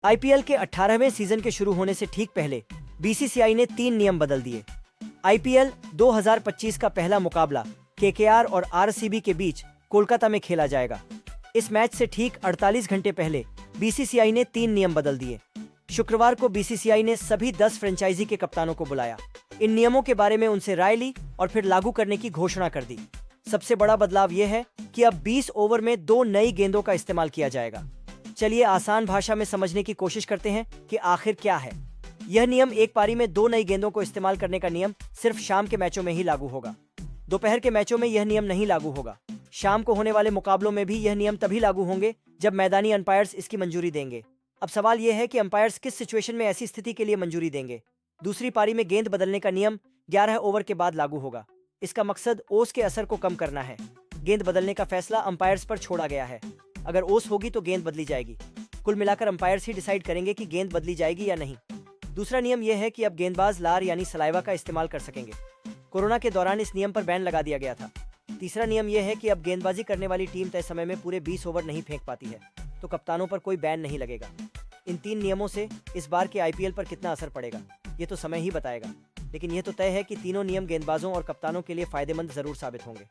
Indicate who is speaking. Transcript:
Speaker 1: IPL के 18वें season के शुरू होने से ठीक पहले बीसीसीआई ने 3 नियम बदल दिए। आईपीएल 2025 का पहला मुकाबला केकेआर और आरसीबी के बीच कोलकाता में खेला जाएगा। इस मैच से ठीक 48 घंटे पहले बीसीसीआई ने 3 नियम बदल दिए। शुक्रवार को बीसीसीआई ने सभी 10 फ्रेंचाइजी के कप्तानों को बुलाया। इन नियमों के बारे में उनसे राय ली और फिर लागू करने की घोषणा कर दी। सबसे बड़ा बदलाव यह है कि अब 20 ओवर में 2 नई गेंदों का इस्तेमाल किया जाएगा। चलिए आसान भाषा में समझने की कोशिश करते हैं कि आखिर क्या है यह नियम। एक पारी में 2 नई गेंदों को इस्तेमाल करने का नियम सिर्फ शाम के मैचों में ही लागू होगा। दोपहर के मैचों में यह नियम नहीं लागू होगा। शाम को होने वाले मुकाबलों में भी यह नियम तभी लागू होंगे जब मैदानी अंपायर्स इसकी मंजूरी देंगे। अब सवाल यह है कि अंपायर्स किस सिचुएशन में ऐसी स्थिति के लिए मंजूरी देंगे। दूसरी पारी में गेंद बदलने का नियम 11 ओवर के बाद लागू होगा। इसका मकसद ओस के असर को कम करना है। गेंद बदलने का फैसला अंपायर्स पर छोड़ा गया है। अगर ओस होगी तो गेंद बदली जाएगी। कुल मिलाकर अंपायर्स ही डिसाइड करेंगे कि गेंद बदली जाएगी या नहीं। दूसरा नियम यह है कि अब गेंदबाज लार यानी सलाइवा का इस्तेमाल कर सकेंगे। कोरोना के दौरान इस नियम पर बैन लगा दिया गया था। तीसरा नियम यह है कि अब गेंदबाजी करने वाली टीम तय समय में पूरे 20 ओवर नहीं फेंक पाती है तो कप्तानों पर कोई बैन नहीं लगेगा। इन 3 नियमों से इस बार के आईपीएल पर कितना असर पड़ेगा ये तो समय ही बताएगा, लेकिन यह तो तय है कि तीनों नियम गेंदबाजों और कप्तानों के लिए फायदेमंद जरूर साबित होंगे।